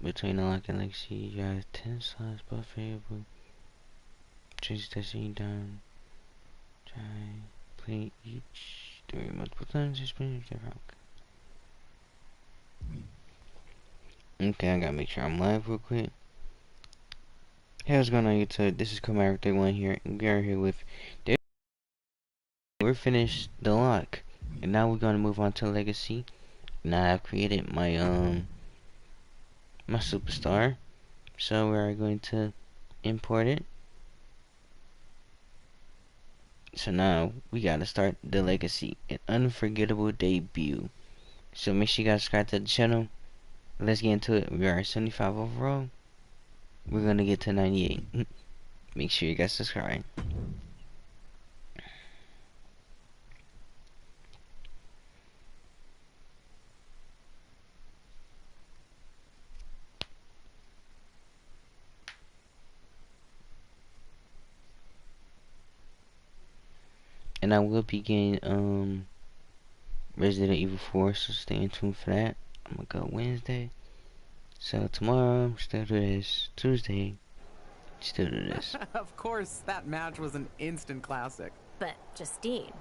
Between the lock and legacy, you have 10 slots, both variable. Change destiny down. Try play each 3 multiple times. Explain different. Okay, I gotta make sure I'm live real quick. Hey, what's going on YouTube? This is Commander31 here, and we are here with we're finished the lock. And now we're gonna move on to legacy. Now I've created my my superstar. So we are going to import it. So now we gotta start the legacy, an unforgettable debut. So make sure you guys subscribe to the channel. Let's get into it. We are 75 overall. We're gonna get to 98. Make sure you guys subscribe. And I will be getting Resident Evil 4, so stay tuned for that. I'm gonna go Wednesday. So tomorrow, still do this. Tuesday, still do this. Of course, that match was an instant classic. But, Justine,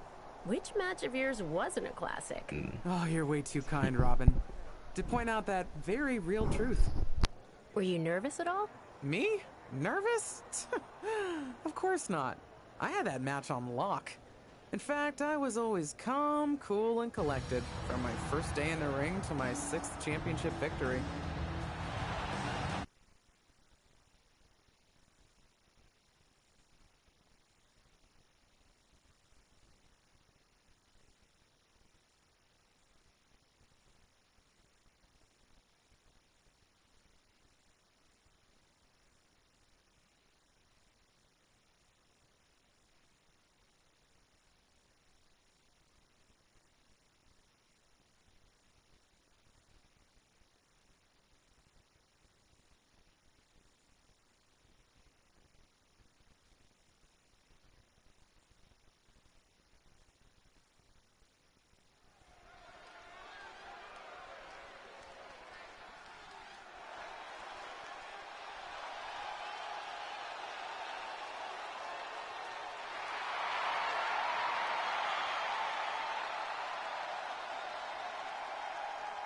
which match of yours wasn't a classic? Oh, you're way too kind, Robin. To point out that very real truth. Were you nervous at all? Me? Nervous? Of course not. I had that match on lock. In fact, I was always calm, cool, and collected from my first day in the ring to my 6th championship victory.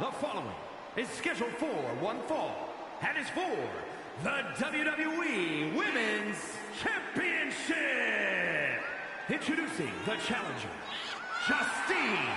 The following is scheduled for one fall and is for the WWE Women's Championship. Introducing the challenger, Justine.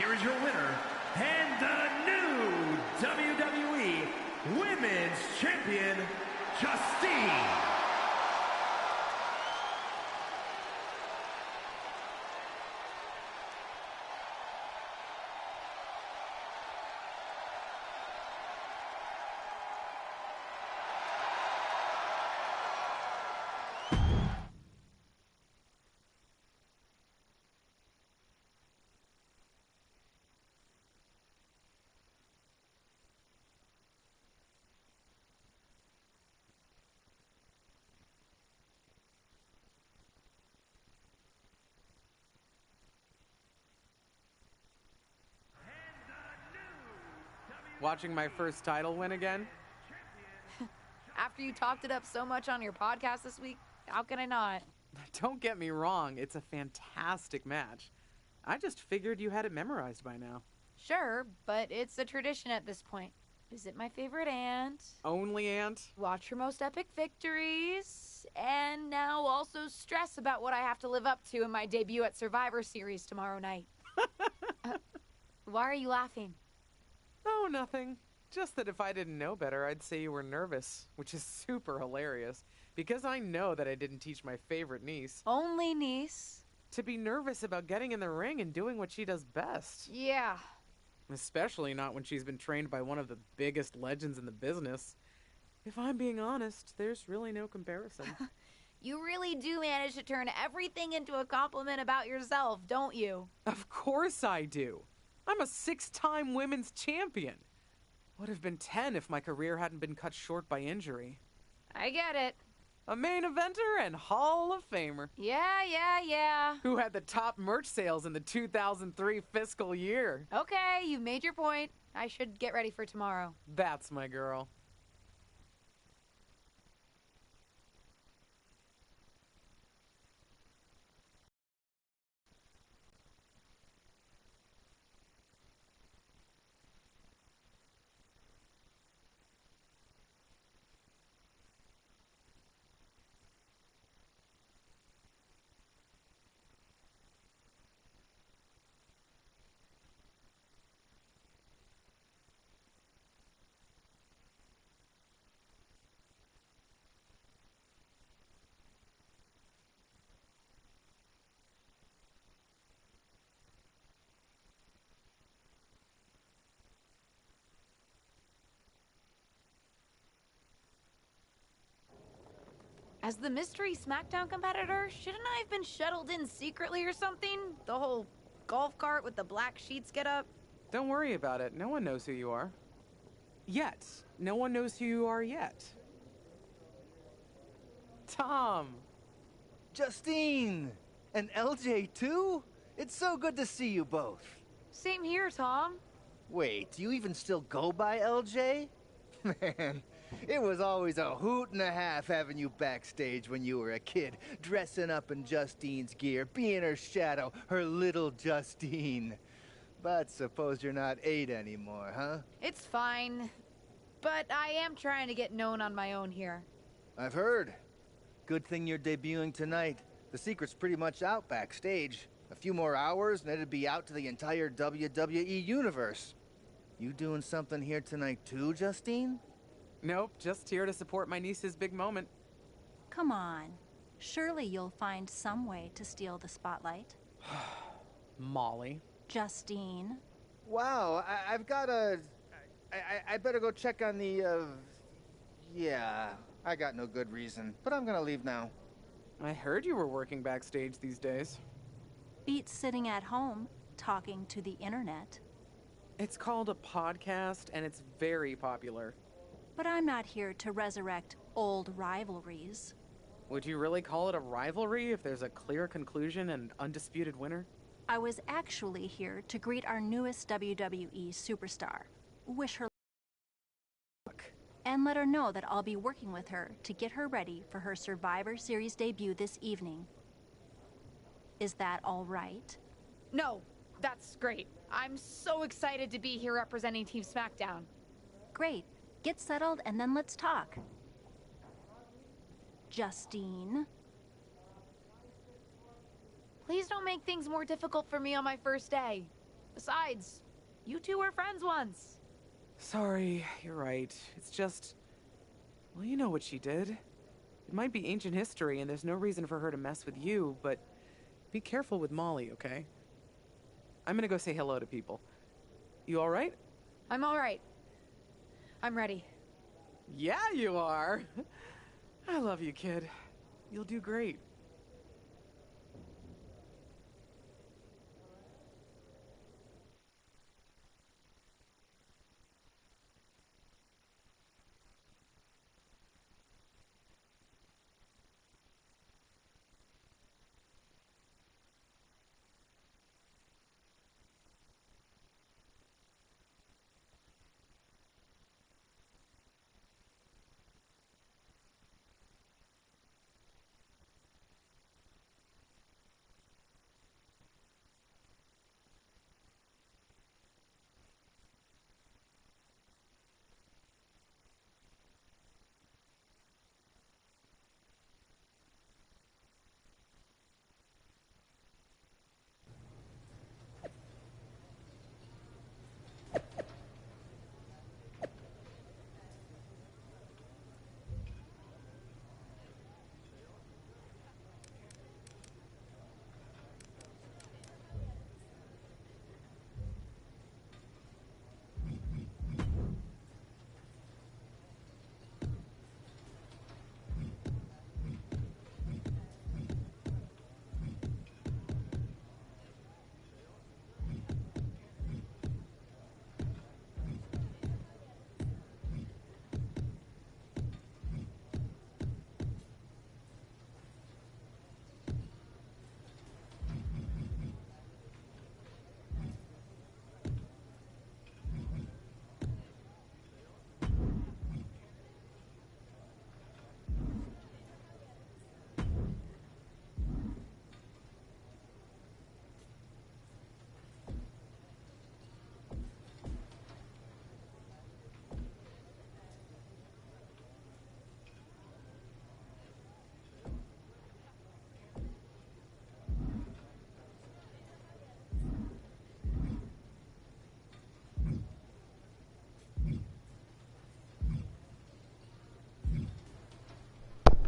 here is your winner, and the new WWE Women's Champion, Justine. Watching my first title win again? After you talked it up so much on your podcast this week, how can I not? Don't get me wrong, it's a fantastic match. I just figured you had it memorized by now. Sure, but it's a tradition at this point. Visit my favorite aunt. Only aunt? Watch her most epic victories. And now also stress about what I have to live up to in my debut at Survivor Series tomorrow night. Why are you laughing? Oh, nothing. Just that if I didn't know better, I'd say you were nervous, which is super hilarious, because I know that I didn't teach my favorite niece Only niece. to be nervous about getting in the ring and doing what she does best. Yeah. Especially not when she's been trained by one of the biggest legends in the business. If I'm being honest, there's really no comparison. You really do manage to turn everything into a compliment about yourself, don't you? Of course I do. I'm a 6-time women's champion. Would have been 10 if my career hadn't been cut short by injury. I get it. A main eventer and Hall of Famer. Yeah. Who had the top merch sales in the 2003 fiscal year. Okay, you've made your point. I should get ready for tomorrow. That's my girl. As the mystery SmackDown competitor, shouldn't I have been shuttled in secretly or something? The whole golf cart with the black sheets get up? Don't worry about it. No one knows who you are. Yet. No one knows who you are yet. Tom! Justine! And LJ too? It's so good to see you both. Same here, Tom. Wait, do you even still go by LJ? Man, it was always a hoot and a half having you backstage when you were a kid, dressing up in Justine's gear, being her shadow, her little Justine. But suppose you're not 8 anymore, huh? It's fine. But I am trying to get known on my own here. I've heard. Good thing you're debuting tonight. The secret's pretty much out backstage. A few more hours and it'd be out to the entire WWE universe. You doing something here tonight too, Justine? Nope, just here to support my niece's big moment. Come on. Surely you'll find some way to steal the spotlight. Molly. Justine. Wow, I've got a... I better go check on the, Yeah, I got no good reason, but I'm gonna leave now. I heard you were working backstage these days. Beats sitting at home, talking to the internet. It's called a podcast, and it's very popular. But I'm not here to resurrect old rivalries. Would you really call it a rivalry if there's a clear conclusion and undisputed winner? I was actually here to greet our newest WWE superstar, wish her luck, and let her know that I'll be working with her to get her ready for her Survivor Series debut this evening. Is that all right? No, that's great. I'm so excited to be here representing Team SmackDown. Great. Get settled and then let's talk. Justine. Please don't make things more difficult for me on my first day. Besides, you two were friends once. Sorry, you're right. It's just... Well, you know what she did. It might be ancient history, and there's no reason for her to mess with you, but be careful with Molly, okay? I'm gonna go say hello to people. You alright? I'm alright. I'm ready. Yeah, you are. I love you, kid. You'll do great.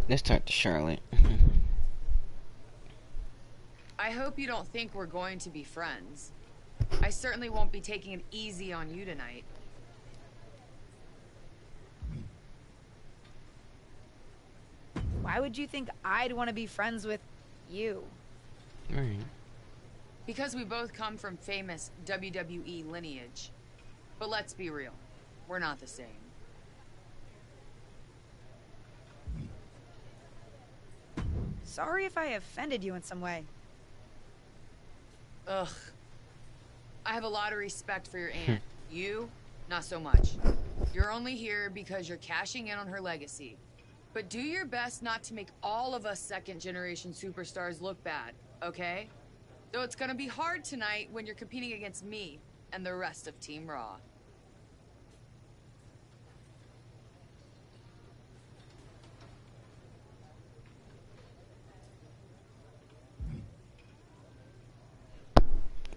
Let's talk to Charlotte. I hope you don't think we're going to be friends. I certainly won't be taking it easy on you tonight. Why would you think I'd want to be friends with you? Right. Because we both come from famous WWE lineage. But let's be real, we're not the same. Sorry if I offended you in some way. Ugh. I have a lot of respect for your aunt. You, not so much. You're only here because you're cashing in on her legacy. But do your best not to make all of us second-generation superstars look bad, okay? Though it's gonna be hard tonight when you're competing against me and the rest of Team Raw.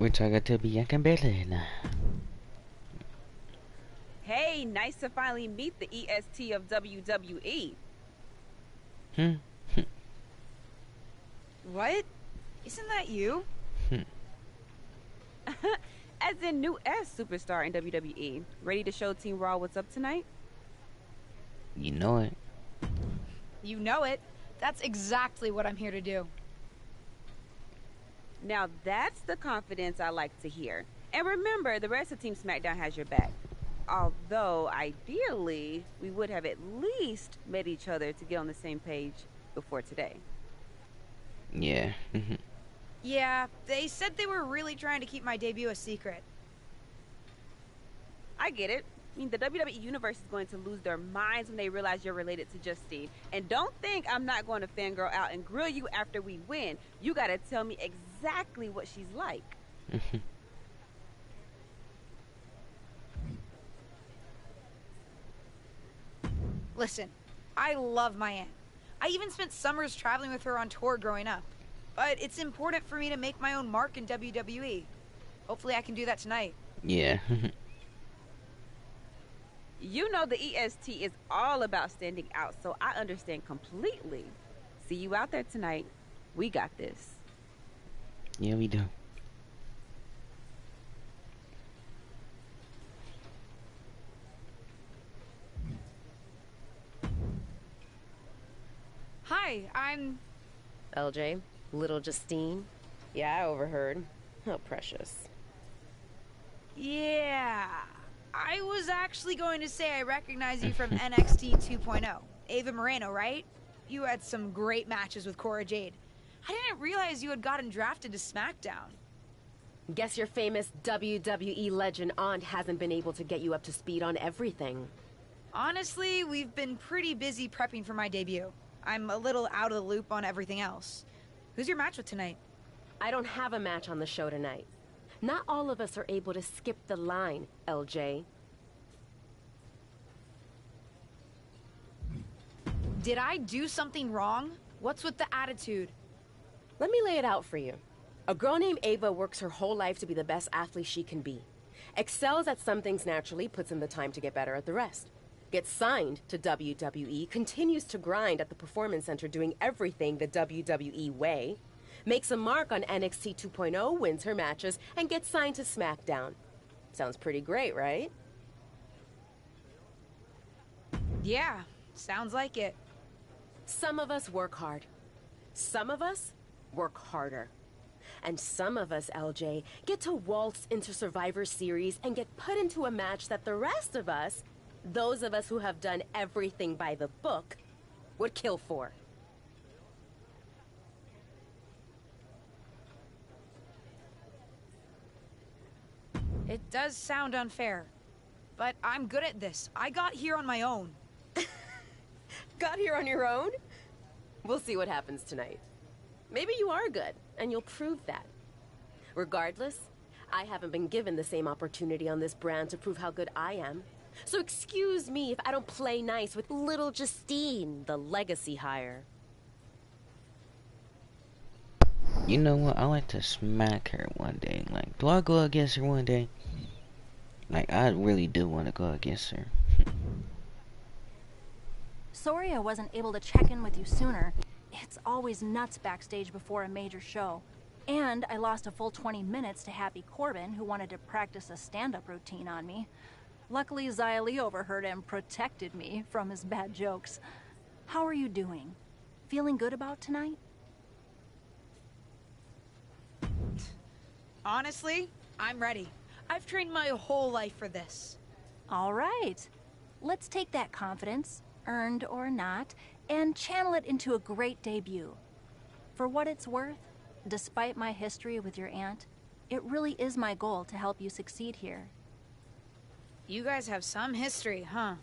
We're talking to Bianca Belair. Hey, nice to finally meet the EST of WWE. What? Isn't that you? As in new S superstar in WWE. Ready to show Team Raw what's up tonight? You know it. You know it. That's exactly what I'm here to do. Now that's the confidence I like to hear. And remember, the rest of Team SmackDown has your back. Although, ideally, we would have at least met each other to get on the same page before today. Yeah. Yeah, they said they were really trying to keep my debut a secret. I get it. I mean, the WWE Universe is going to lose their minds when they realize you're related to Justine. And don't think I'm not going to fangirl out and grill you after we win. You gotta tell me exactly what she's like. Listen, I love my aunt. I even spent summers traveling with her on tour growing up. But it's important for me to make my own mark in WWE. Hopefully I can do that tonight. Yeah. You know the EST is all about standing out, so I understand completely. See you out there tonight. We got this. Yeah, we do. Hi, I'm... LJ, little Justine. Yeah, I overheard. Oh, precious. Yeah. I was actually going to say I recognize you from NXT 2.0. Ava Moreno, right? You had some great matches with Cora Jade. I didn't realize you had gotten drafted to SmackDown. Guess your famous WWE legend aunt hasn't been able to get you up to speed on everything. Honestly, we've been pretty busy prepping for my debut. I'm a little out of the loop on everything else. Who's your match with tonight? I don't have a match on the show tonight. Not all of us are able to skip the line, LJ. Did I do something wrong? What's with the attitude? Let me lay it out for you. A girl named Ava works her whole life to be the best athlete she can be. Excels at some things naturally, puts in the time to get better at the rest. Gets signed to WWE, continues to grind at the Performance Center doing everything the WWE way. Makes a mark on NXT 2.0, wins her matches, and gets signed to SmackDown. Sounds pretty great, right? Yeah, sounds like it. Some of us work hard. Some of us work harder. And some of us, LJ, get to waltz into Survivor Series and get put into a match that the rest of us, those of us who have done everything by the book, would kill for. It does sound unfair, but I'm good at this. I got here on my own. Got here on your own? We'll see what happens tonight. Maybe you are good, and you'll prove that. Regardless, I haven't been given the same opportunity on this brand to prove how good I am. So excuse me if I don't play nice with little Justine, the legacy hire. You know what? I like to smack her one day. Like, do I go against her one day? Like, I really do want to go against her. Sorry I wasn't able to check in with you sooner. It's always nuts backstage before a major show. And I lost a full 20 minutes to Happy Corbin, who wanted to practice a stand-up routine on me. Luckily, Xia Li overheard and protected me from his bad jokes. How are you doing? Feeling good about tonight? Honestly, I'm ready. I've trained my whole life for this. All right. Let's take that confidence, earned or not, and channel it into a great debut. For what it's worth, despite my history with your aunt, it really is my goal to help you succeed here. You guys have some history, huh?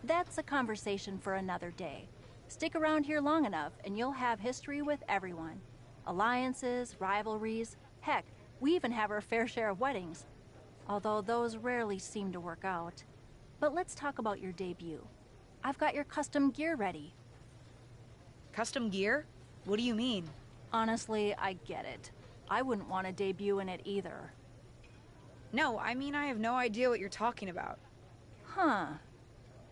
That's a conversation for another day. Stick around here long enough and you'll have history with everyone. Alliances, rivalries, heck, we even have our fair share of weddings. Although those rarely seem to work out. But let's talk about your debut. I've got your custom gear ready. Custom gear? What do you mean? Honestly, I get it. I wouldn't want to debut in it either. No, I mean I have no idea what you're talking about. Huh.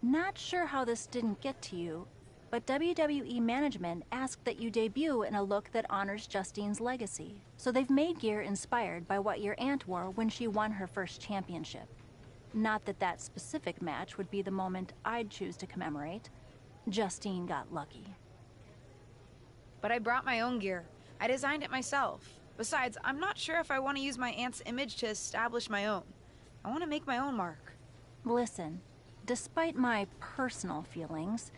Not sure how this didn't get to you, but WWE management asked that you debut in a look that honors Justine's legacy. So they've made gear inspired by what your aunt wore when she won her first championship. Not that that specific match would be the moment I'd choose to commemorate. Justine got lucky. But I brought my own gear. I designed it myself. Besides, I'm not sure if I want to use my aunt's image to establish my own. I want to make my own mark. Listen, despite my personal feelings,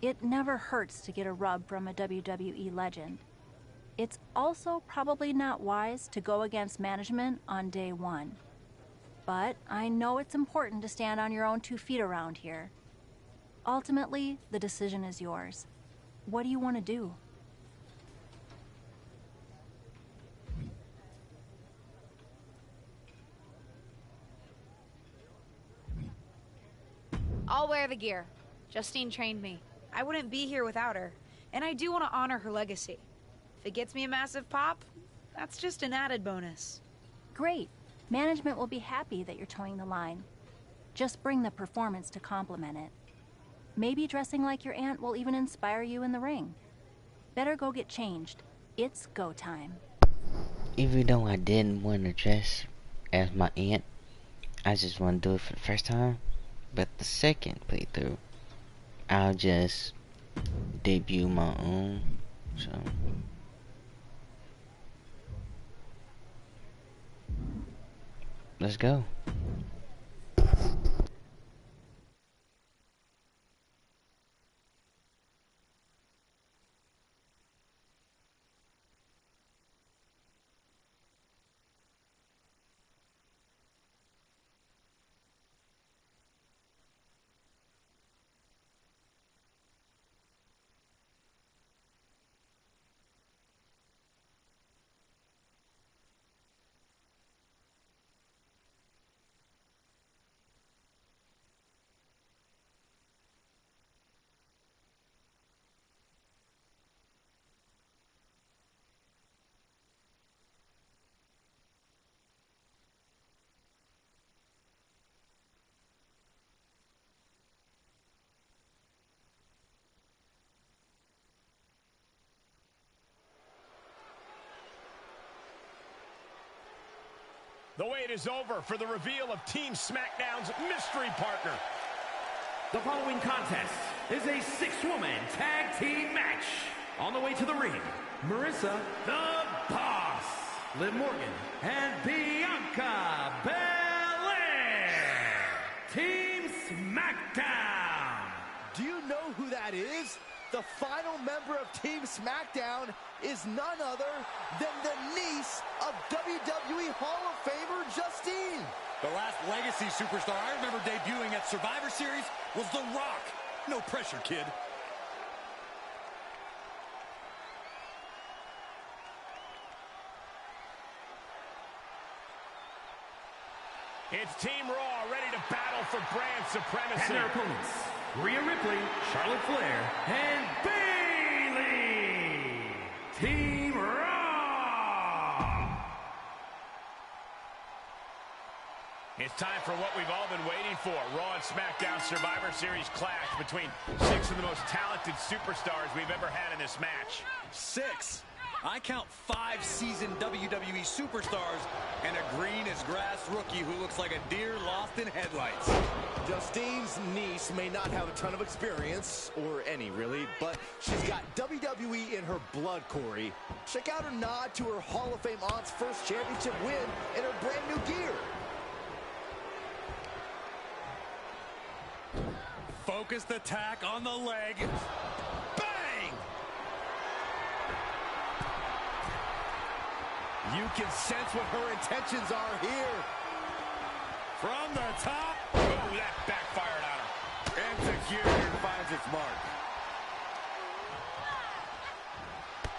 it never hurts to get a rub from a WWE legend. It's also probably not wise to go against management on day one. But I know it's important to stand on your own 2 feet around here. Ultimately, the decision is yours. What do you want to do? I'll wear the gear. Justine trained me. I wouldn't be here without her. And I do want to honor her legacy. If it gets me a massive pop, that's just an added bonus. Great. Management will be happy that you're towing the line. Just bring the performance to complement it. Maybe dressing like your aunt will even inspire you in the ring. Better go get changed. It's go time. Even though I didn't want to dress as my aunt, I just want to do it for the first time. But the second playthrough, I'll just debut my own. So let's go. The wait is over for the reveal of Team SmackDown's mystery partner. The following contest is a six-woman tag team match. On the way to the ring, Marissa, the Boss, Liv Morgan, and Bianca Belair. Team SmackDown. Do you know who that is? The final member of Team SmackDown is none other than the niece of WWE Hall of Famer Justine. The last legacy superstar I remember debuting at Survivor Series was The Rock. No pressure, kid. It's Team Raw ready to battle for brand supremacy. And their opponents, Rhea Ripley, Charlotte Flair, and Bayley. Team Raw. It's time for what we've all been waiting for. Raw and SmackDown Survivor Series clash between six of the most talented superstars we've ever had in this match. 6. I count 5 seasoned WWE superstars and a green as grass rookie who looks like a deer lost in headlights. Justine's niece may not have a ton of experience, or any really, but she's got WWE in her blood, Corey. Check out her nod to her Hall of Fame aunt's first championship win in her brand new gear. Focused attack on the leg. Bang! You can sense what her intentions are here. From the top. Oh, that backfired on her. Execution finds its mark.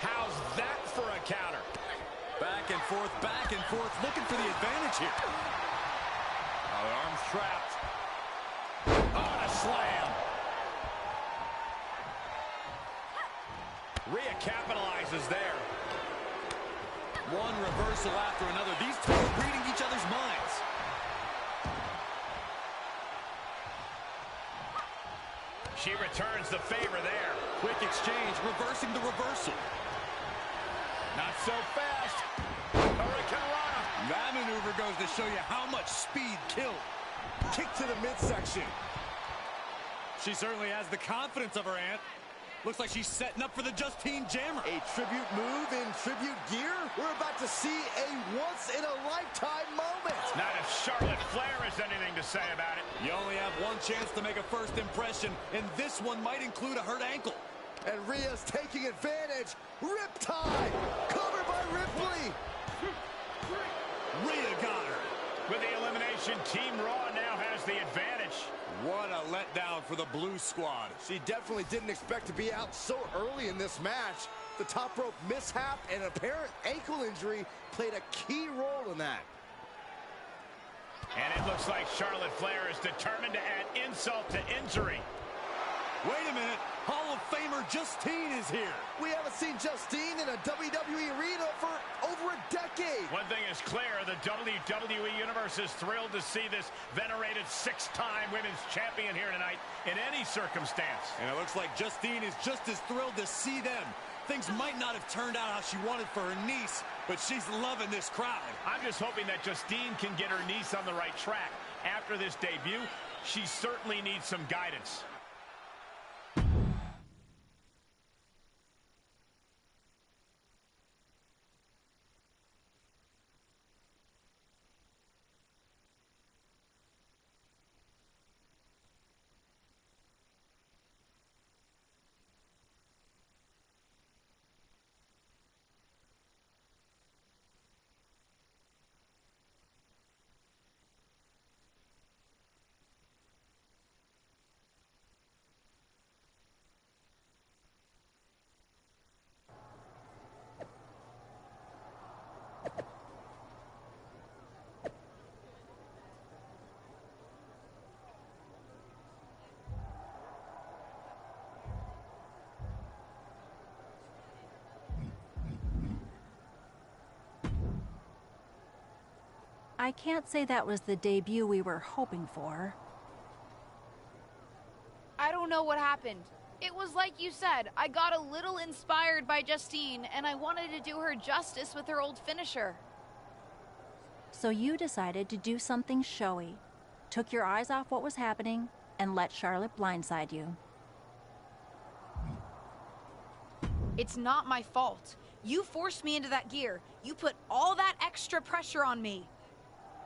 How's that for a counter? Back and forth, looking for the advantage here. Oh, the arm's trapped. On a slam. Rhea capitalizes there. One reversal after another. These two are reading each other's minds. She returns the favor there. Quick exchange, reversing the reversal. Not so fast. Hurricane Rana. That maneuver goes to show you how much speed killed. Kick to the midsection. She certainly has the confidence of her aunt. Looks like she's setting up for the Justine Jammer. A tribute move in tribute gear? We're about to see a once-in-a-lifetime moment. Not if Charlotte Flair has anything to say about it. You only have one chance to make a first impression, and this one might include a hurt ankle. And Rhea's taking advantage. Riptide, covered by Ripley. Rhea got her. With the elimination, Team Raw now has the advantage. What a letdown for the Blue Squad. She definitely didn't expect to be out so early in this match. The top rope mishap and apparent ankle injury played a key role in that. And it looks like Charlotte Flair is determined to add insult to injury. Wait a minute. Hall of Famer Justine is here. We haven't seen Justine in a WWE arena for over a decade. One thing is clear, the WWE Universe is thrilled to see this venerated 6-time women's champion here tonight in any circumstance. And it looks like Justine is just as thrilled to see them. Things might not have turned out how she wanted for her niece, but she's loving this crowd. I'm just hoping that Justine can get her niece on the right track. After this debut, she certainly needs some guidance. I can't say that was the debut we were hoping for. I don't know what happened. It was like you said, I got a little inspired by Justine, and I wanted to do her justice with her old finisher. So you decided to do something showy, took your eyes off what was happening, and let Charlotte blindside you. It's not my fault. You forced me into that gear. You put all that extra pressure on me.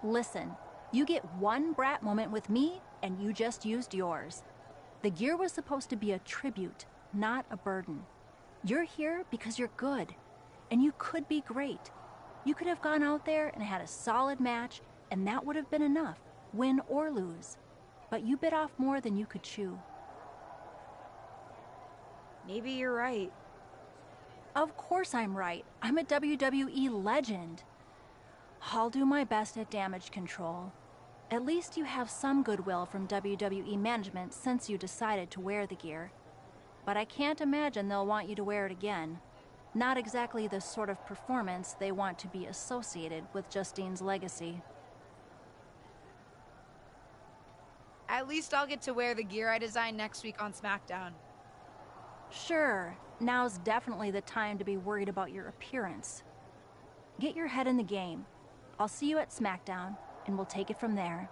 Listen, you get one brat moment with me, and you just used yours. The gear was supposed to be a tribute, not a burden. You're here because you're good, and you could be great. You could have gone out there and had a solid match, and that would have been enough, win or lose. But you bit off more than you could chew. Maybe you're right. Of course I'm right. I'm a WWE legend. I'll do my best at damage control. At least you have some goodwill from WWE management since you decided to wear the gear. But I can't imagine they'll want you to wear it again. Not exactly the sort of performance they want to be associated with Justine's legacy. At least I'll get to wear the gear I designed next week on SmackDown. Sure, now's definitely the time to be worried about your appearance. Get your head in the game. I'll see you at SmackDown, and we'll take it from there.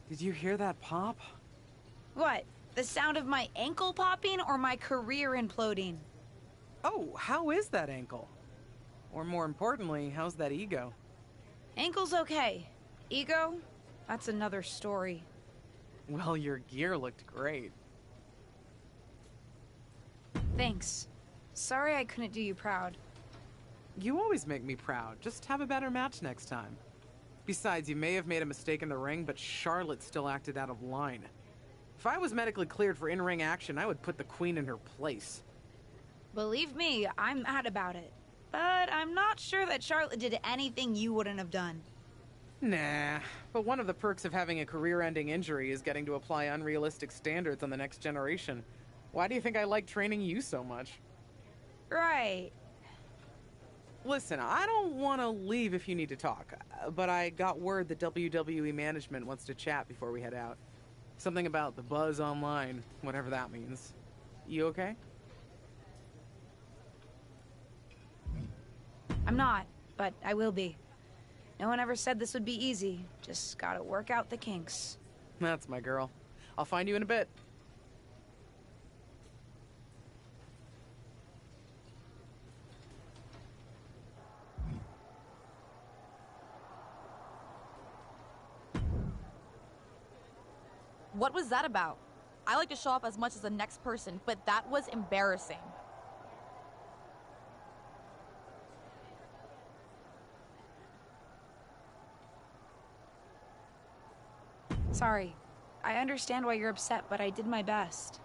Did you hear that pop? What? The sound of my ankle popping or my career imploding? Oh, how is that ankle? Or more importantly, how's that ego? Ankle's okay. Ego? That's another story. Well, your gear looked great. Thanks. Sorry I couldn't do you proud. You always make me proud. Just have a better match next time. Besides, you may have made a mistake in the ring, but Charlotte still acted out of line. If I was medically cleared for in-ring action, I would put the Queen in her place. Believe me, I'm mad about it. But I'm not sure that Charlotte did anything you wouldn't have done. Nah, but one of the perks of having a career-ending injury is getting to apply unrealistic standards on the next generation. Why do you think I like training you so much? Right. Listen, I don't want to leave if you need to talk, but I got word that WWE management wants to chat before we head out. Something about the buzz online, whatever that means. You okay? I'm not, but I will be. No one ever said this would be easy. Just gotta work out the kinks. That's my girl. I'll find you in a bit. What was that about? I like to show up as much as the next person, but that was embarrassing. Sorry. I understand why you're upset, but I did my best.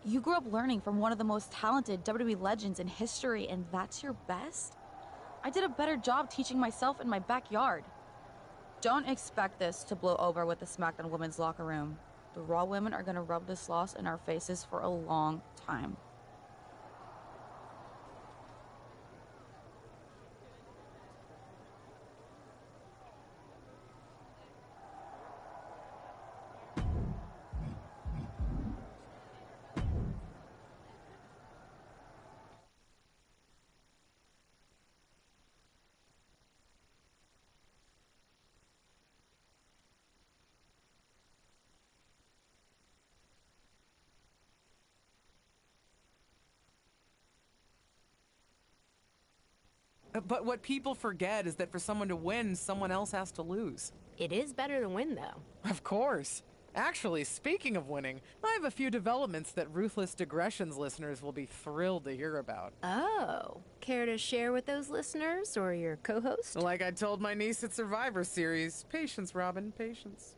You grew up learning from one of the most talented WWE legends in history, and that's your best? I did a better job teaching myself in my backyard. Don't expect this to blow over with the SmackDown women's locker room. The Raw women are gonna rub this loss in our faces for a long time. But what people forget is that for someone to win, someone else has to lose. It is better to win, though. Of course. Actually, speaking of winning, I have a few developments that Ruthless Digressions listeners will be thrilled to hear about. Oh, care to share with those listeners or your co-host? Like I told my niece at Survivor Series, patience, Robin, patience.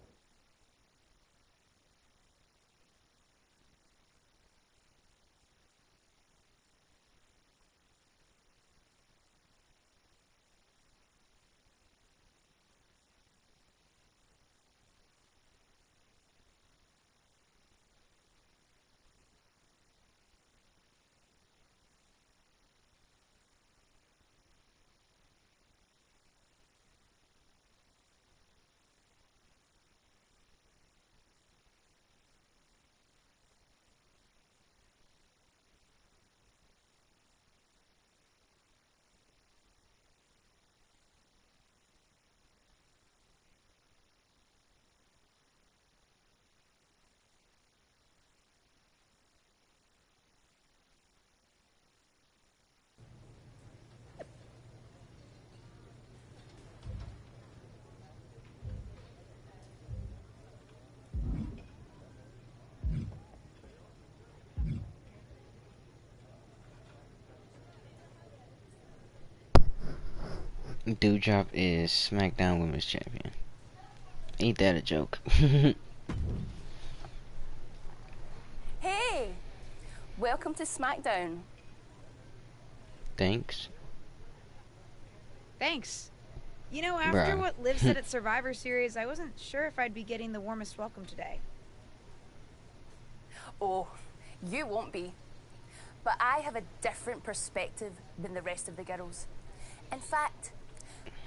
Dewdrop is SmackDown Women's Champion. Ain't that a joke? Hey! Welcome to SmackDown. Thanks. Thanks. You know, after Bruh. what Liv said at Survivor Series, I wasn't sure if I'd be getting the warmest welcome today. Oh, you won't be. But I have a different perspective than the rest of the girls. In fact,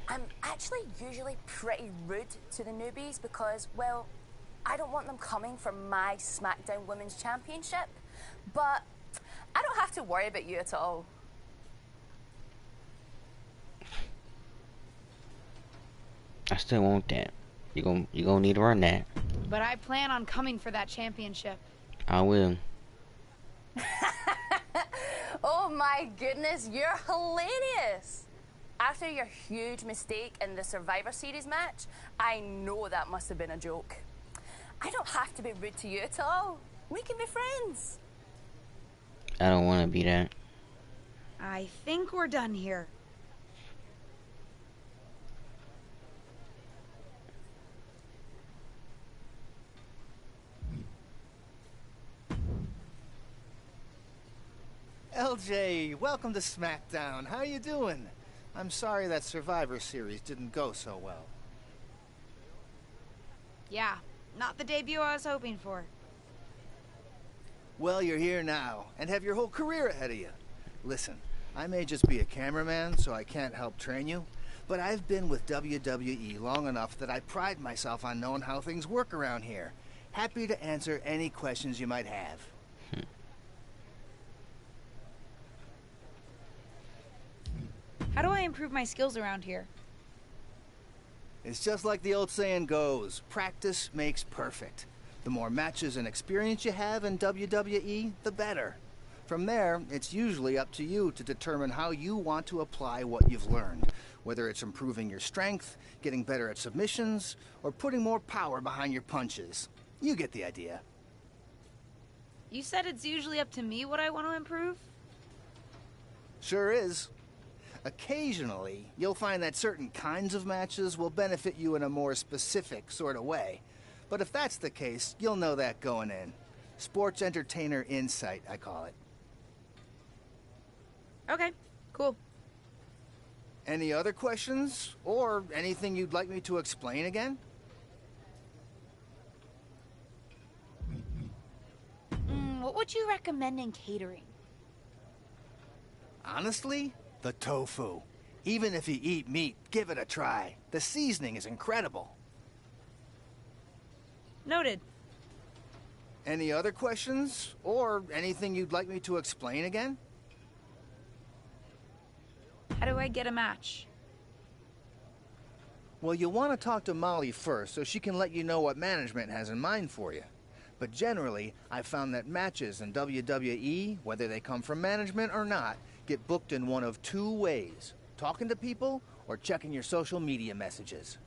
I'm actually usually pretty rude to the newbies because, well, I don't want them coming for my SmackDown Women's Championship. But I don't have to worry about you at all. I still want that. You gonna need to earn that. But I plan on coming for that championship. I will. Oh my goodness, you're hilarious! After your huge mistake in the Survivor Series match, I know that must have been a joke. I don't have to be rude to you at all. We can be friends. I don't want to be that. I think we're done here. LJ, welcome to SmackDown. How you doing? I'm sorry that Survivor Series didn't go so well. Yeah, not the debut I was hoping for. Well, you're here now, and have your whole career ahead of you. Listen, I may just be a cameraman, so I can't help train you, but I've been with WWE long enough that I pride myself on knowing how things work around here. Happy to answer any questions you might have. How do I improve my skills around here? It's just like the old saying goes, practice makes perfect. The more matches and experience you have in WWE, the better. From there, it's usually up to you to determine how you want to apply what you've learned, whether it's improving your strength, getting better at submissions, or putting more power behind your punches. You get the idea. You said it's usually up to me what I want to improve? Sure is. Occasionally, you'll find that certain kinds of matches will benefit you in a more specific sort of way. But if that's the case, you'll know that going in. Sports Entertainer Insight, I call it. Okay, cool. Any other questions? Or anything you'd like me to explain again? What would you recommend in catering? Honestly, the tofu. Even if you eat meat, give it a try. The seasoning is incredible. Noted. Any other questions? Or anything you'd like me to explain again? How do I get a match? Well, you'll want to talk to Molly first so she can let you know what management has in mind for you. But generally, I've found that matches in WWE, whether they come from management or not, get booked in one of two ways: talking to people or checking your social media messages.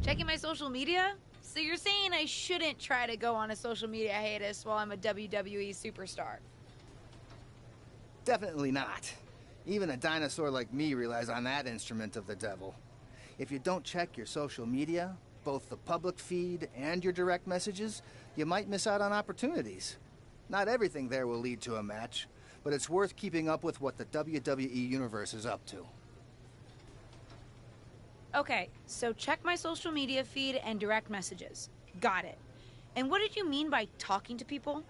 Checking my social media? So you're saying I shouldn't try to go on a social media hiatus while I'm a WWE superstar? Definitely not. Even a dinosaur like me relies on that instrument of the devil. If you don't check your social media, both the public feed and your direct messages, you might miss out on opportunities. Not everything there will lead to a match, but it's worth keeping up with what the WWE Universe is up to. Okay, so check my social media feed and direct messages. Got it. And what did you mean by talking to people?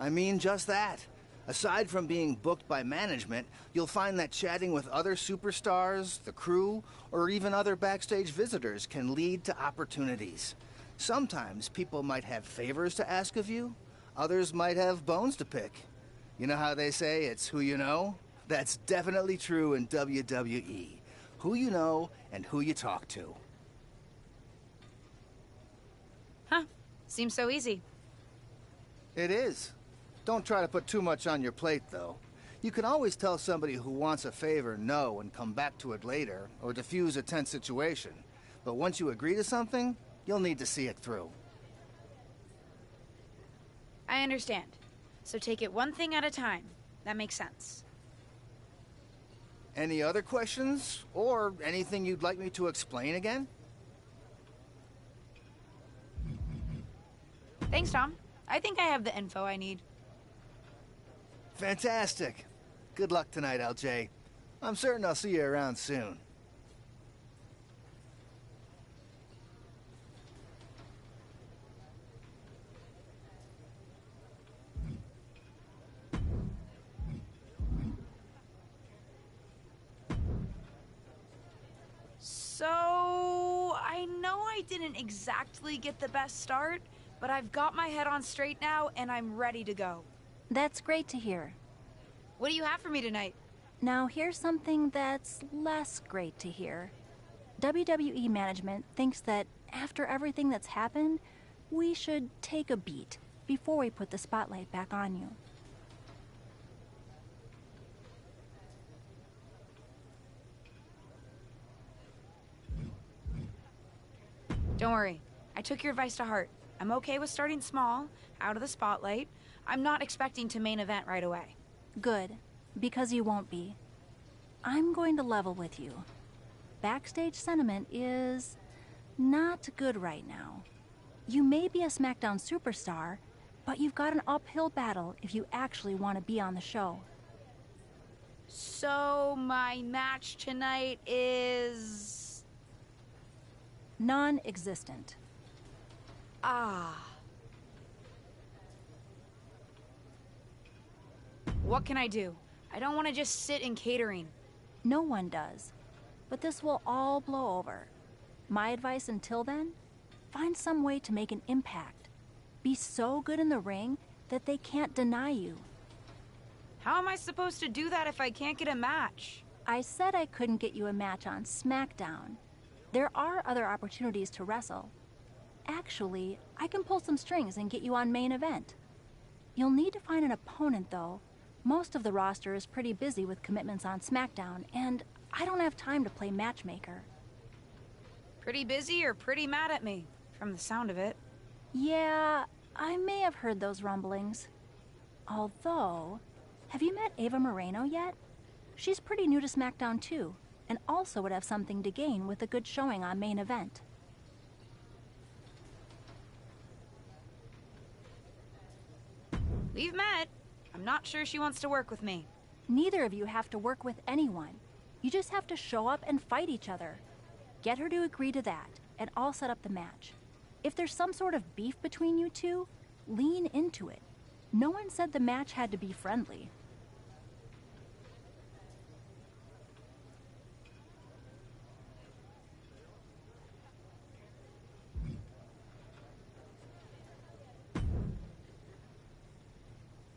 I mean just that. Aside from being booked by management, you'll find that chatting with other superstars, the crew, or even other backstage visitors can lead to opportunities. Sometimes people might have favors to ask of you, others might have bones to pick. You know how they say it's who you know? That's definitely true in WWE. Who you know and who you talk to. Huh. Seems so easy. It is. Don't try to put too much on your plate, though. You can always tell somebody who wants a favor no and come back to it later, or diffuse a tense situation. But once you agree to something, you'll need to see it through. I understand. So take it one thing at a time. That makes sense. Any other questions? Or anything you'd like me to explain again? Thanks, Tom. I think I have the info I need. Fantastic. Good luck tonight, LJ. I'm certain I'll see you around soon. So, I know I didn't exactly get the best start, but I've got my head on straight now and I'm ready to go. That's great to hear. What do you have for me tonight? Now here's something that's less great to hear. WWE management thinks that after everything that's happened, we should take a beat before we put the spotlight back on you. Don't worry. I took your advice to heart. I'm okay with starting small, out of the spotlight. I'm not expecting to main event right away. Good, because you won't be. I'm going to level with you. Backstage sentiment is not good right now. You may be a SmackDown superstar, but you've got an uphill battle if you actually want to be on the show. So, my match tonight is... non-existent. Ah. What can I do? I don't want to just sit in catering. No one does. But this will all blow over. My advice until then? Find some way to make an impact. Be so good in the ring that they can't deny you. How am I supposed to do that if I can't get a match? I said I couldn't get you a match on SmackDown. There are other opportunities to wrestle. Actually, I can pull some strings and get you on main event. You'll need to find an opponent, though. Most of the roster is pretty busy with commitments on SmackDown, and I don't have time to play matchmaker. Pretty busy or pretty mad at me, from the sound of it. Yeah, I may have heard those rumblings. Although, have you met Ava Moreno yet? She's pretty new to SmackDown, too. and also would have something to gain with a good showing on main event. Leave Matt. I'm not sure she wants to work with me. Neither of you have to work with anyone. You just have to show up and fight each other. Get her to agree to that, and I'll set up the match. If there's some sort of beef between you two, lean into it. No one said the match had to be friendly.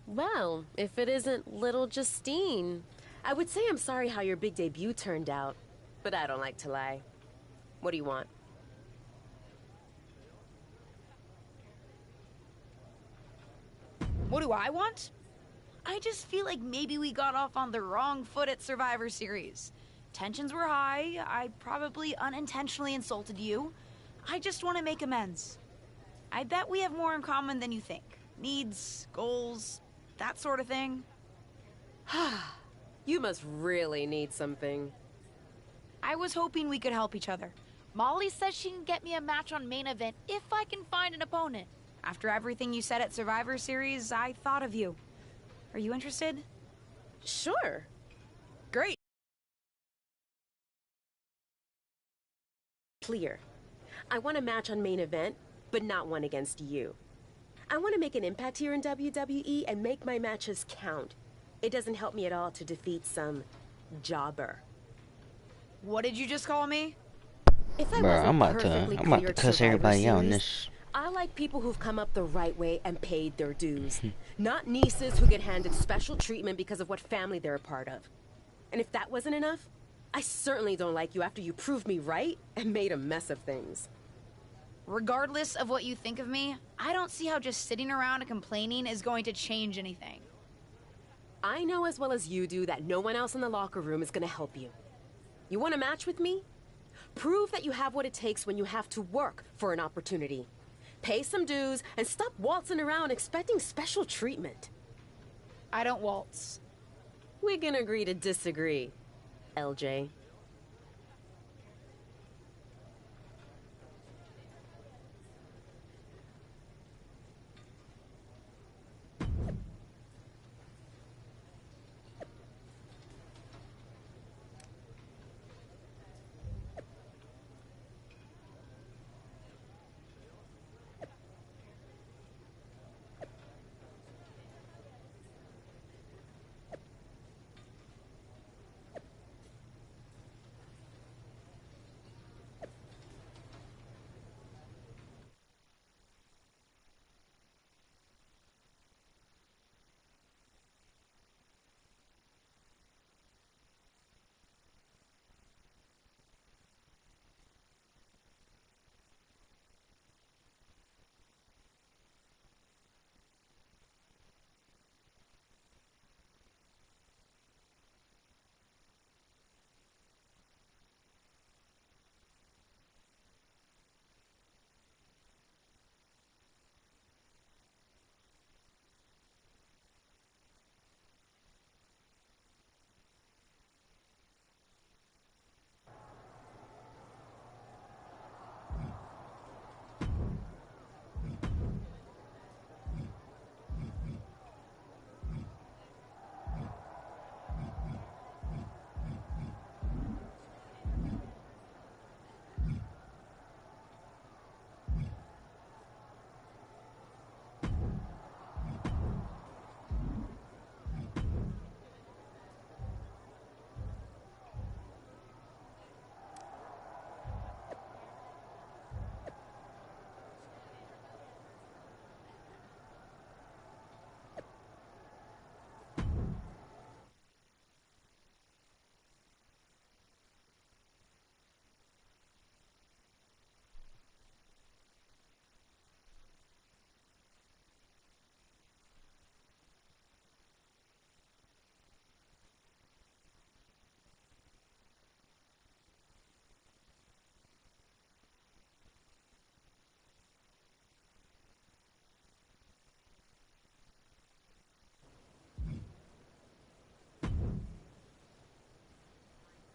Well, if it isn't little Justine. I would say I'm sorry how your big debut turned out, but I don't like to lie. What do you want? What do I want? I just feel like maybe we got off on the wrong foot at Survivor Series. Tensions were high. I probably unintentionally insulted you. I just want to make amends. I bet we have more in common than you think. Needs, goals, that sort of thing. You must really need something. I was hoping we could help each other. Molly says she can get me a match on main event if I can find an opponent. After everything you said at Survivor Series, I thought of you. Are you interested? Sure. Great. Clear. I want a match on main event, but not one against you. I want to make an impact here in WWE and make my matches count. It doesn't help me at all to defeat some jobber. What did you just call me? If I Bro, wasn't I'm about perfectly to clear at cuss Survivor everybody out in Series, this. I like people who've come up the right way and paid their dues. Not nieces who get handed special treatment because of what family they're a part of. And if that wasn't enough, I certainly don't like you after you proved me right and made a mess of things. Regardless of what you think of me, I don't see how just sitting around and complaining is going to change anything. I know as well as you do that no one else in the locker room is going to help you. You want a match with me? Prove that you have what it takes when you have to work for an opportunity. Pay some dues and stop waltzing around expecting special treatment. I don't waltz. We can agree to disagree, LJ.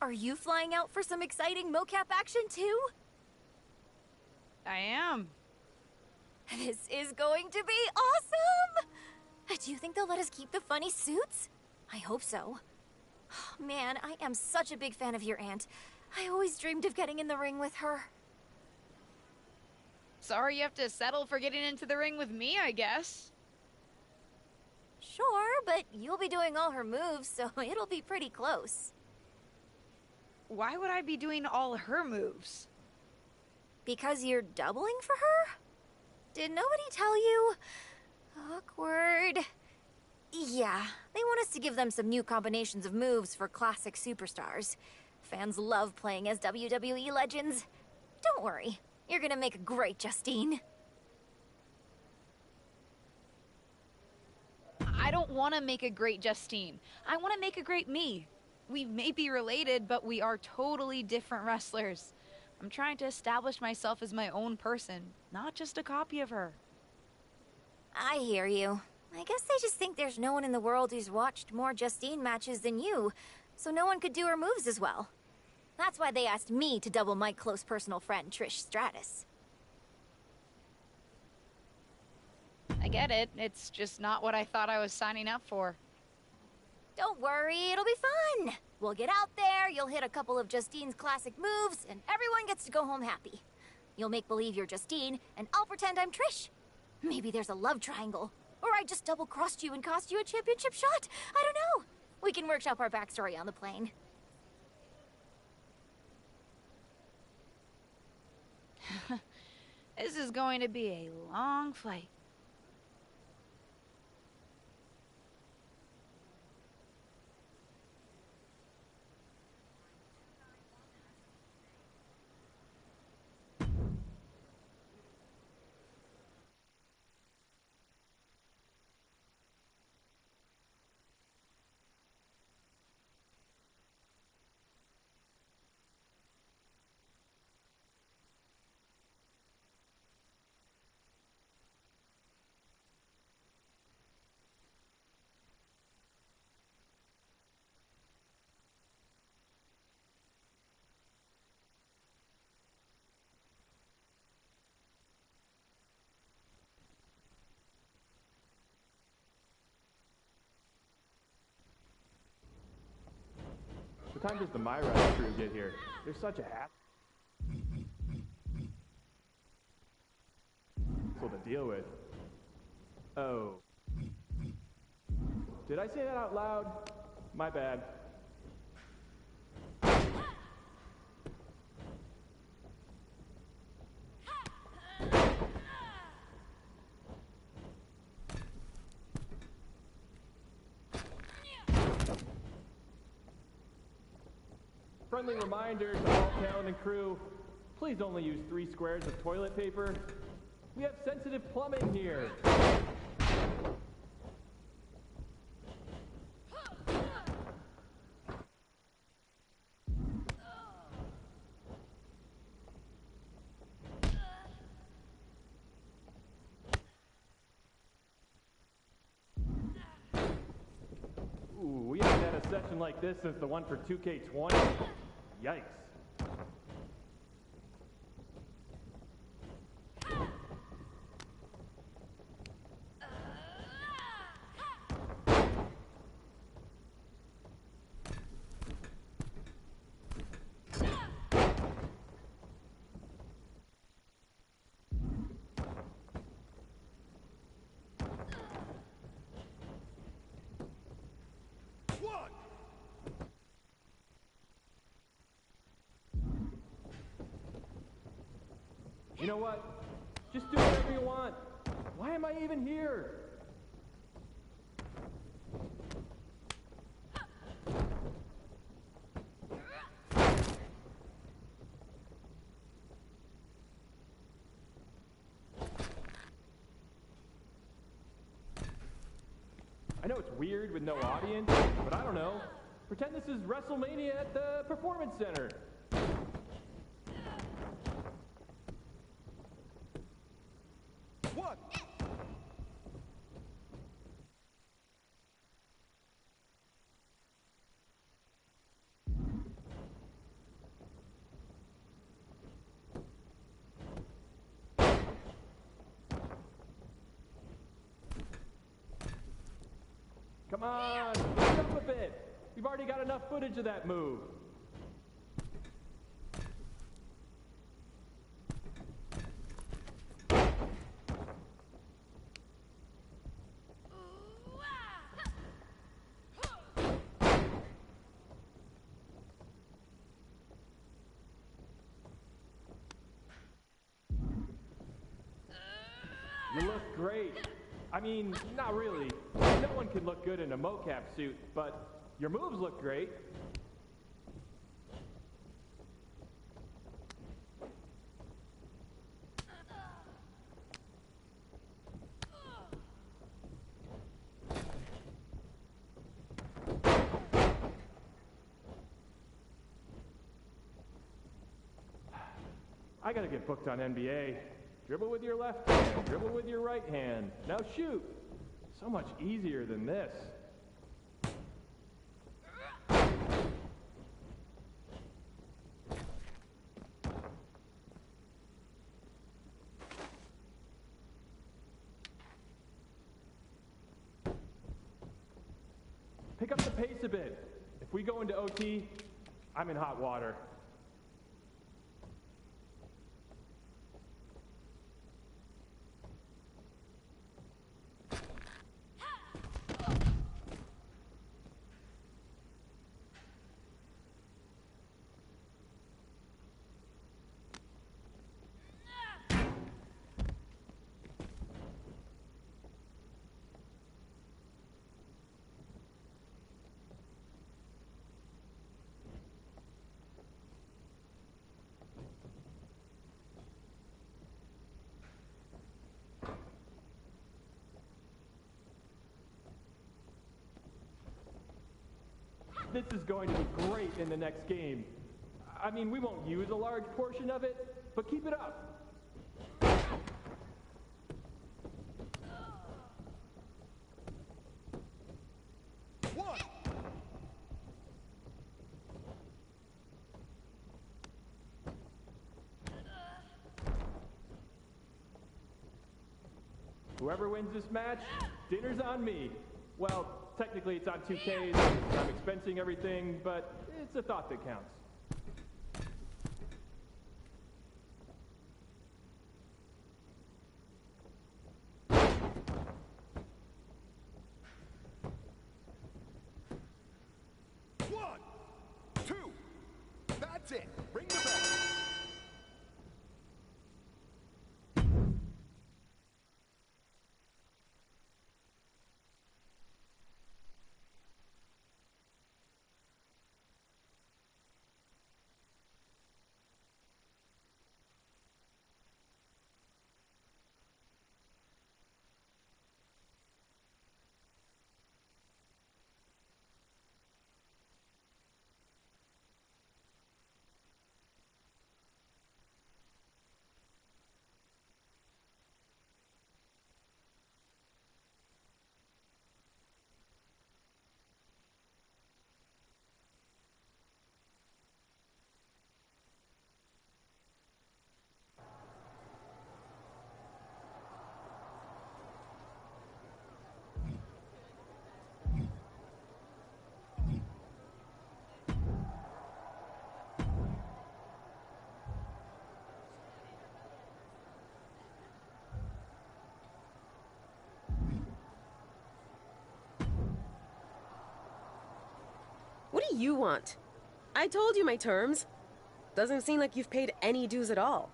Are you flying out for some exciting mocap action too? I am. This is going to be awesome! Do you think they'll let us keep the funny suits? I hope so. Man, I am such a big fan of your aunt. I always dreamed of getting in the ring with her. Sorry you have to settle for getting into the ring with me, I guess. Sure, but you'll be doing all her moves, so it'll be pretty close. Why would I be doing all her moves? Because you're doubling for her? Did nobody tell you? Awkward. Yeah, they want us to give them some new combinations of moves for classic superstars. Fans love playing as WWE legends. Don't worry, you're gonna make a great Justine. I don't want to make a great Justine. I want to make a great me. We may be related, but we are totally different wrestlers. I'm trying to establish myself as my own person, not just a copy of her. I hear you. I guess they just think there's no one in the world who's watched more Justine matches than you, so no one could do her moves as well. That's why they asked me to double my close personal friend, Trish Stratus. I get it. It's just not what I thought I was signing up for. Don't worry, it'll be fun. We'll get out there, you'll hit a couple of Justine's classic moves, and everyone gets to go home happy. You'll make believe you're Justine, and I'll pretend I'm Trish. Maybe there's a love triangle. Or I just double-crossed you and cost you a championship shot. I don't know. We can workshop our backstory on the plane. This is going to be a long flight. What time does the Myra crew get here? They're such a hassle to deal with. Oh. Did I say that out loud? My bad. Friendly reminder to all talent and crew, please only use 3 squares of toilet paper. We have sensitive plumbing here. Ooh, we haven't had a session like this since the one for 2K20. Yikes. You know what? Just do whatever you want. Why am I even here? I know it's weird with no audience, but I don't know. Pretend this is WrestleMania at the Performance Center. What? on, speed it up a bit. We've already got enough footage of that move. You look great. I mean, not really. No one can look good in a mocap suit, but your moves look great. I gotta get booked on NBA. Dribble with your left hand, dribble with your right hand. Now shoot. So much easier than this. Pick up the pace a bit. If we go into OT, I'm in hot water. This is going to be great in the next game. I mean, we won't use a large portion of it, but keep it up. One. Whoever wins this match, dinner's on me. Well, technically it's on 2K, so I'm expensing everything, but it's a thought that counts. One, two. That's it. Ring the bell. What do you want? I told you my terms. Doesn't seem like you've paid any dues at all.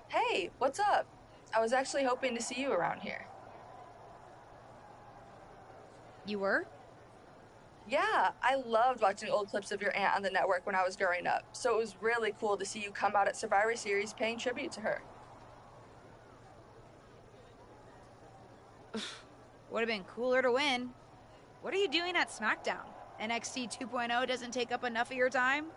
Hey, what's up? I was actually hoping to see you around here. You were? Yeah, I loved watching old clips of your aunt on the network when I was growing up, so it was really cool to see you come out at Survivor Series paying tribute to her. Would have been cooler to win. What are you doing at SmackDown? NXT 2.0 doesn't take up enough of your time?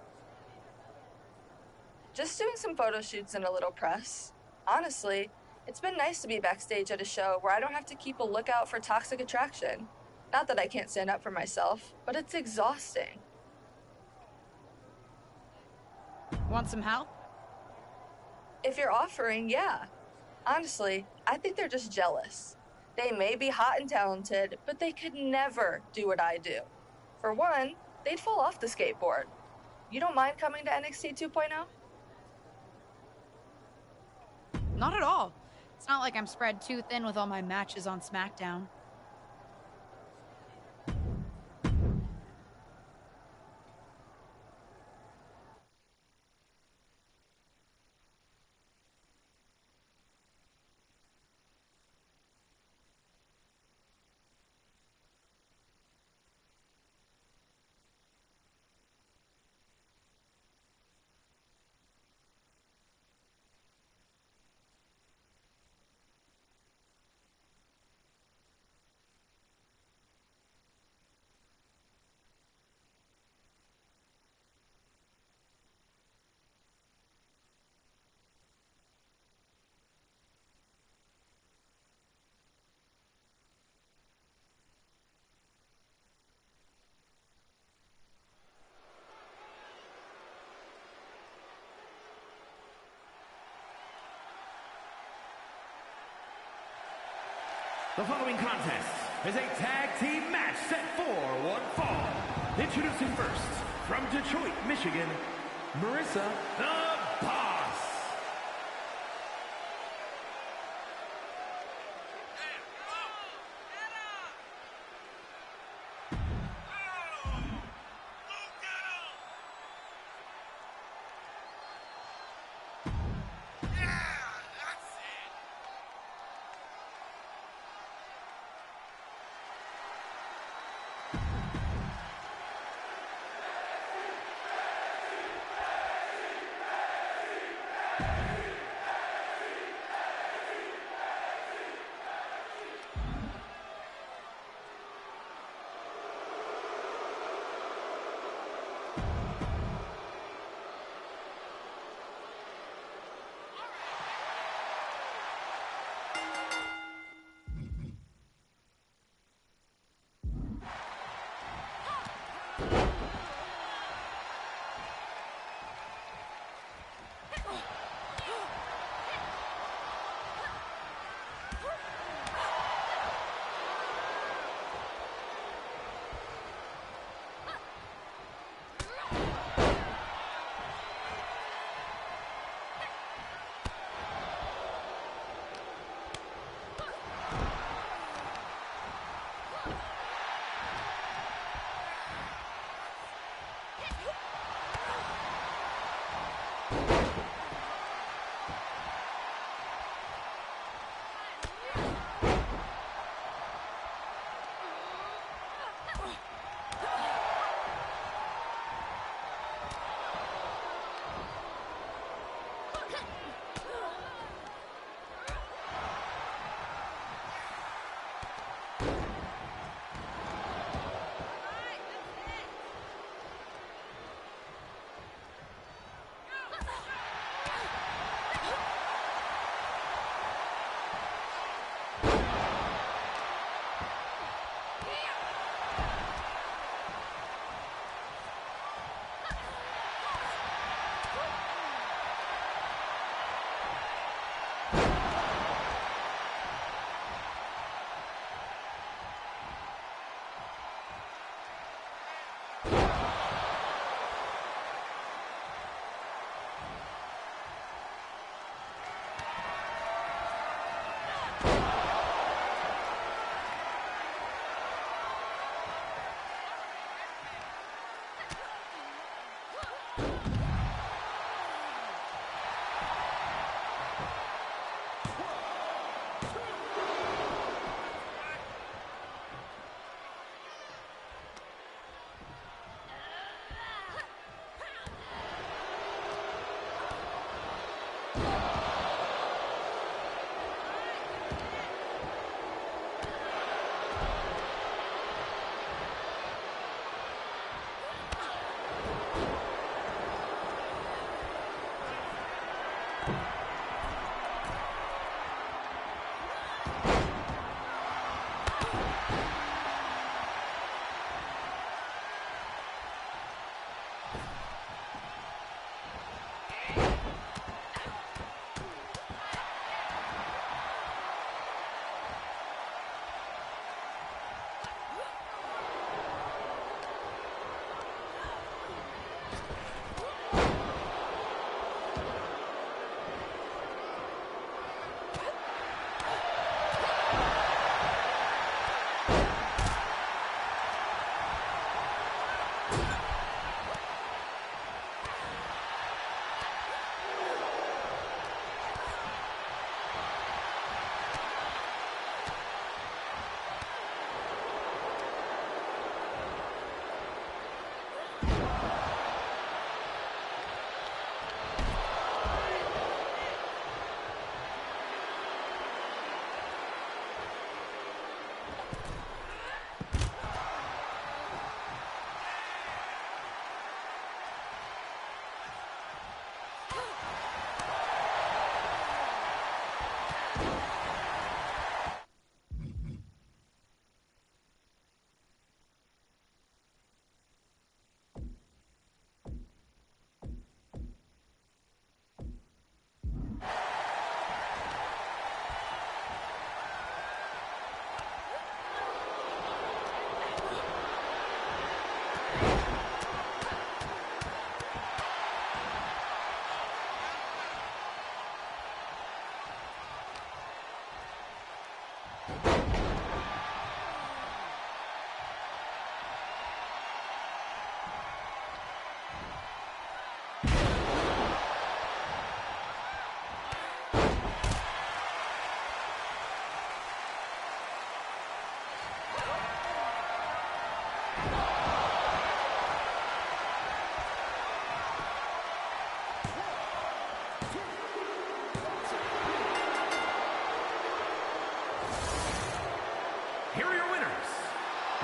Just doing some photo shoots and a little press. Honestly, It's been nice to be backstage at a show where I don't have to keep a lookout for toxic attraction. Not that I can't stand up for myself, but it's exhausting. Want some help? If you're offering, yeah. Honestly, I think they're just jealous. They may be hot and talented, but they could never do what I do. For one, they'd fall off the skateboard. You don't mind coming to NXT 2.0? Not at all. It's not like I'm spread too thin with all my matches on SmackDown. The following contest is a tag team match set for one fall. Introducing first, from Detroit, Michigan, Marissa the Boss.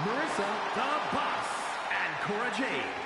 Marissa the Boss and Cora Jade.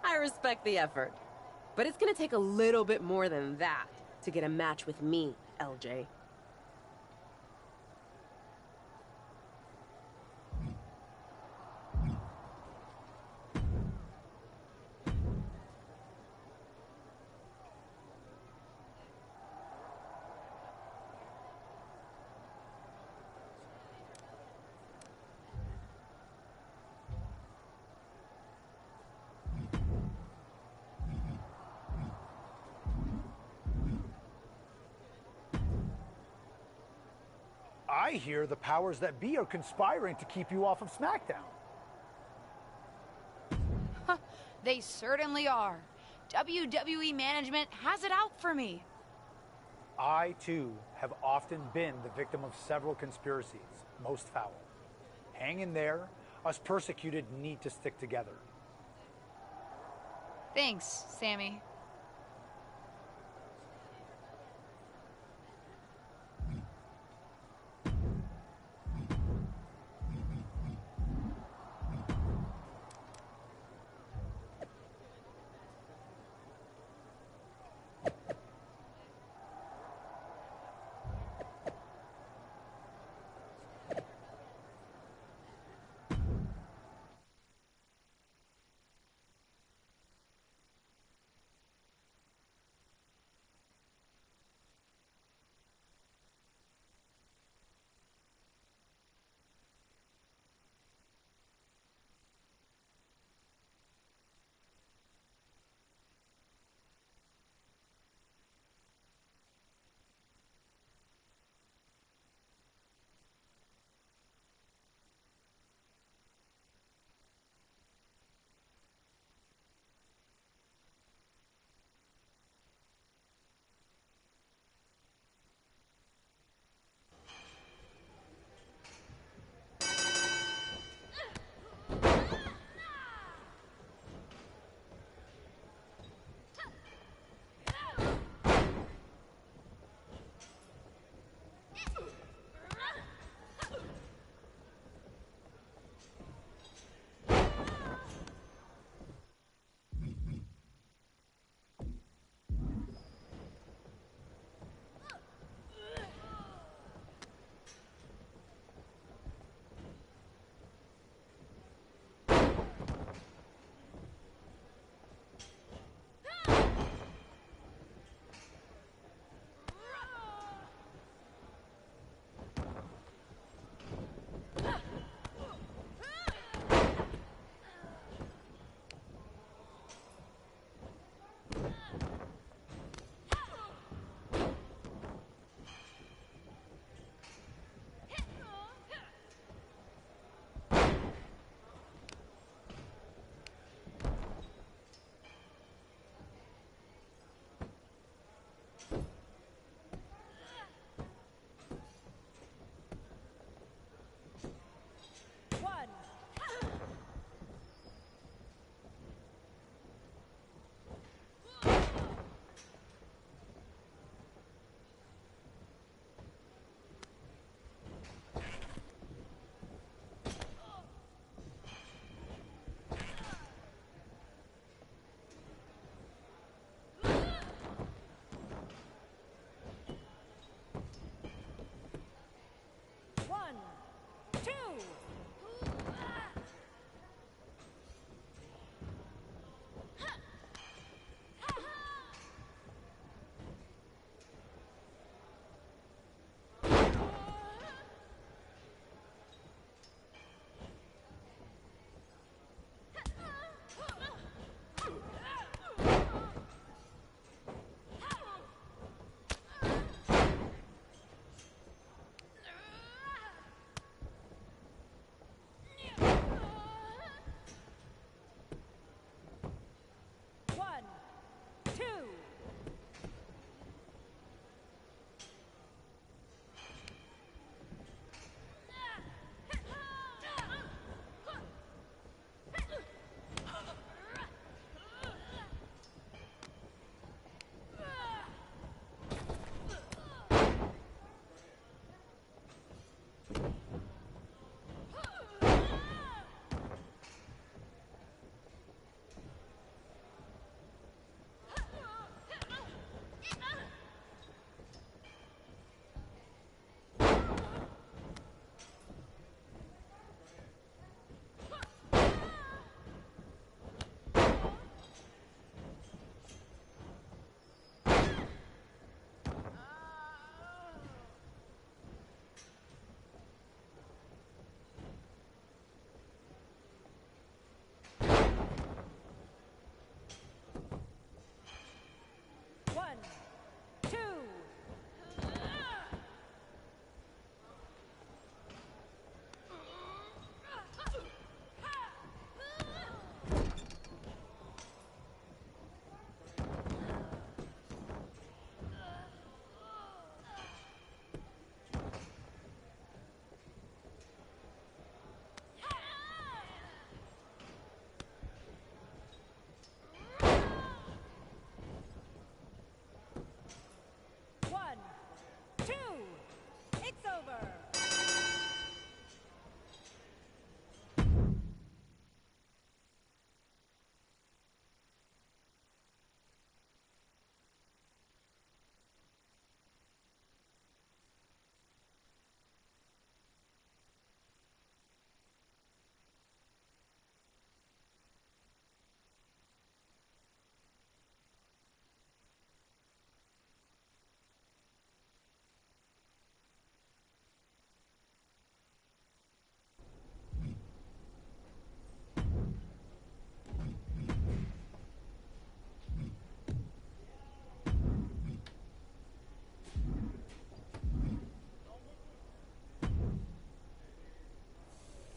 I respect the effort. But it's gonna take a little bit more than that to get a match with me, LJ. I hear the powers that be are conspiring to keep you off of SmackDown. They certainly are. WWE management has it out for me. I, too, have often been the victim of several conspiracies, most foul. Hang in there. Us persecuted need to stick together. Thanks, Sammy.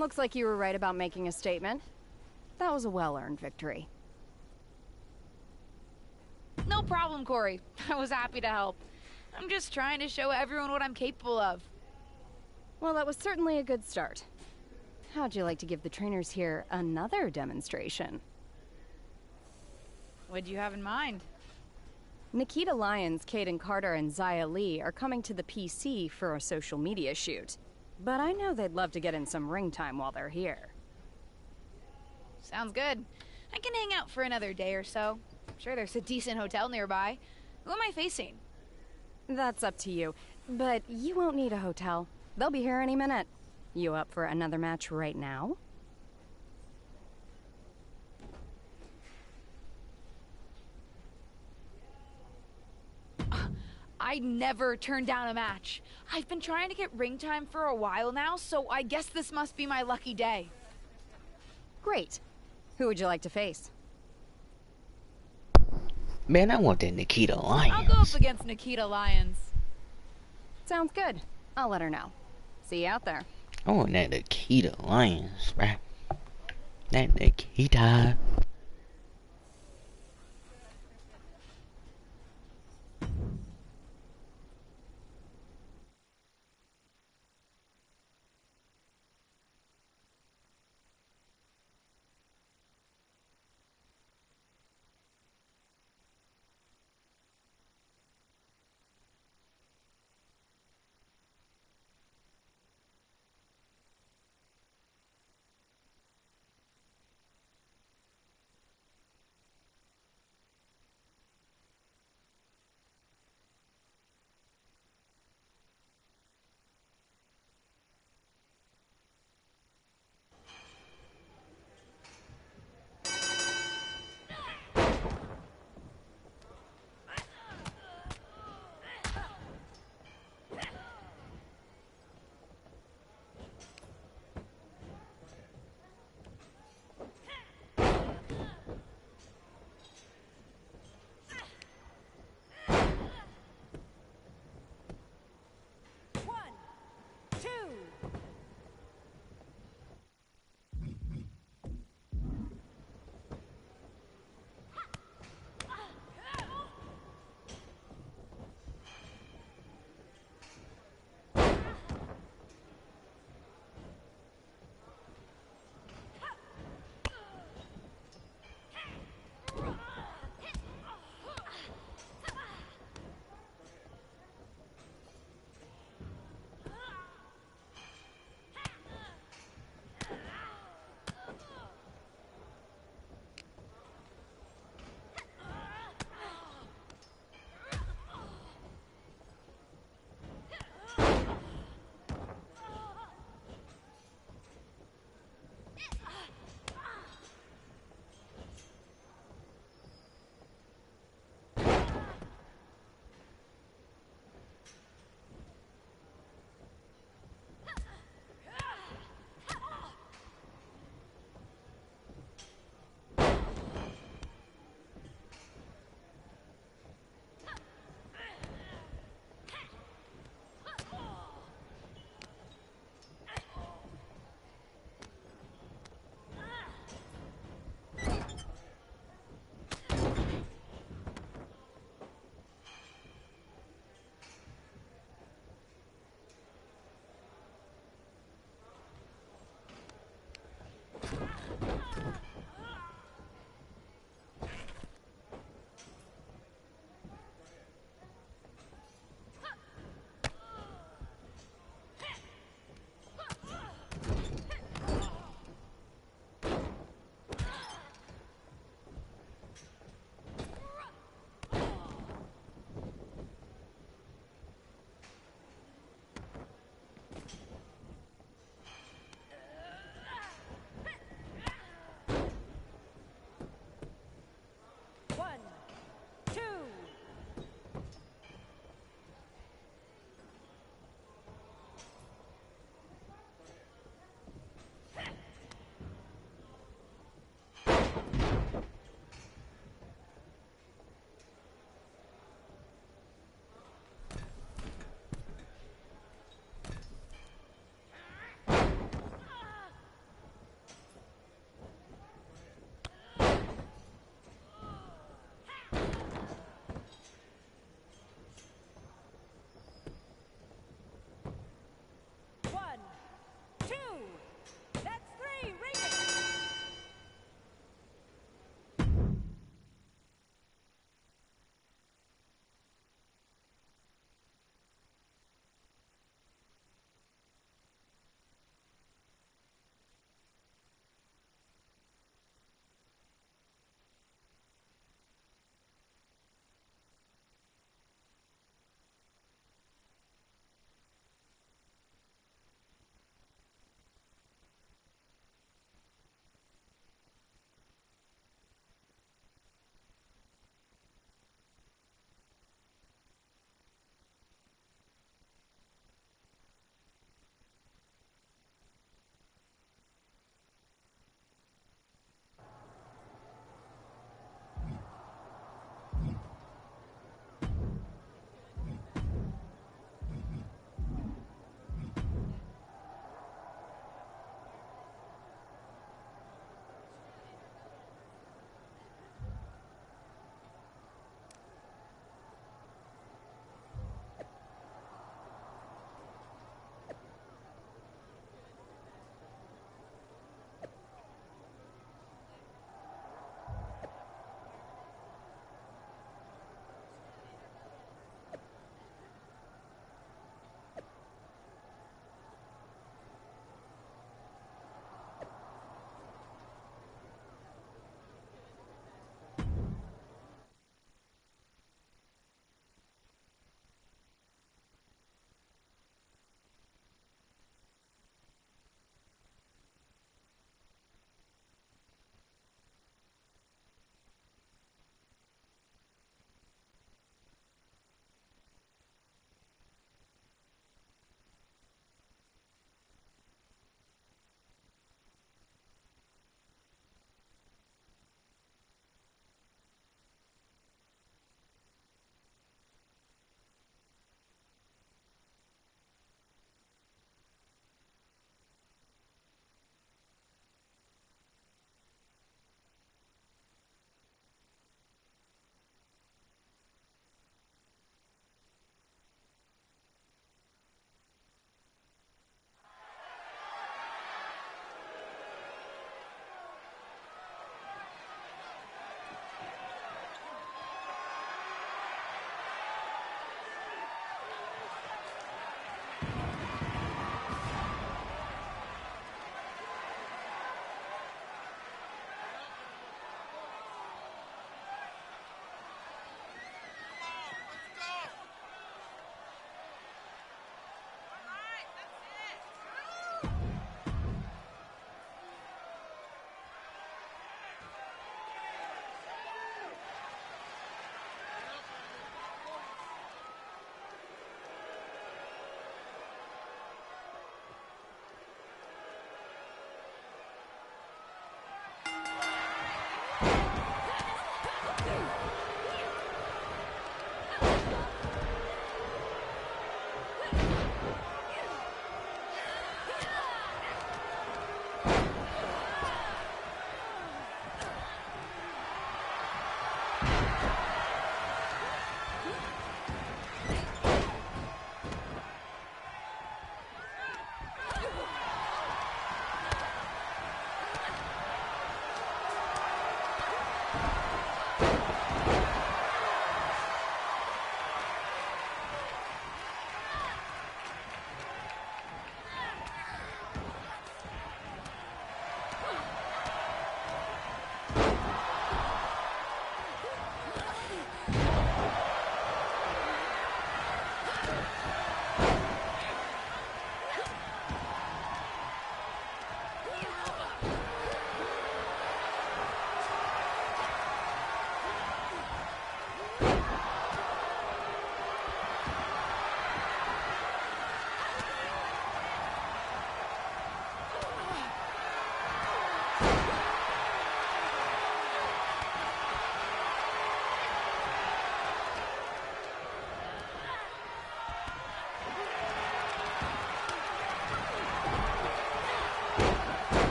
Looks like you were right about making a statement. That was a well-earned victory. No problem, Corey. I was happy to help. I'm just trying to show everyone what I'm capable of. Well, that was certainly a good start. How'd you like to give the trainers here another demonstration? What'd you have in mind? Nikita Lyons, Caden Carter, and Zaya Lee are coming to the PC for a social media shoot. But I know they'd love to get in some ring time while they're here. Sounds good. I can hang out for another day or so. I'm sure there's a decent hotel nearby. Who am I facing? That's up to you. But you won't need a hotel. They'll be here any minute. You up for another match right now? I never turn down a match. I've been trying to get ring time for a while now, so I guess this must be my lucky day. Great. Who would you like to face? Man, I want that Nikita Lyons. I'll go up against Nikita Lyons. Sounds good. I'll let her know. See you out there. I want that Nikita Lyons, bruh. That Nikita.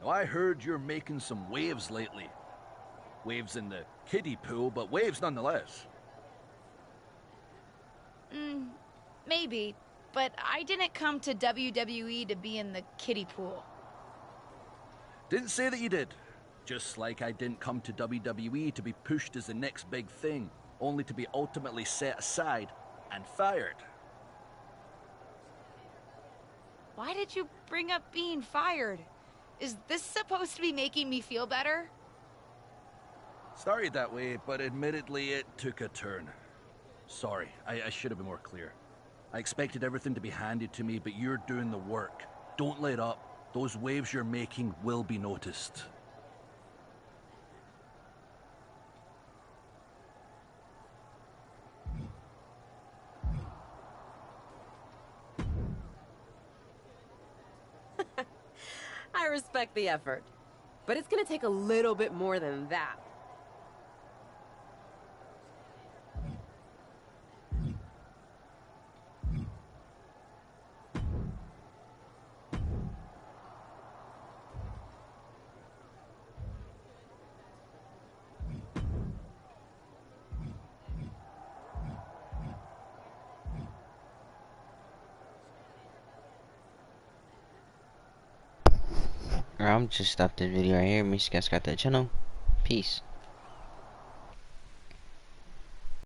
I heard you're making some waves lately. Waves in the kiddie pool, but waves nonetheless. Maybe, but I didn't come to WWE to be in the kiddie pool. Didn't say that you did. Just like I didn't come to WWE to be pushed as the next big thing, only to be ultimately set aside and fired. Why did you bring up being fired? Is this supposed to be making me feel better? Started that way, but admittedly it took a turn. Sorry, I should have been more clear. I expected everything to be handed to me, but you're doing the work. Don't let up. Those waves you're making will be noticed. I respect the effort, but it's gonna take a little bit more than that. I'm just stop the video right here. Make sure you guys got that channel. Peace.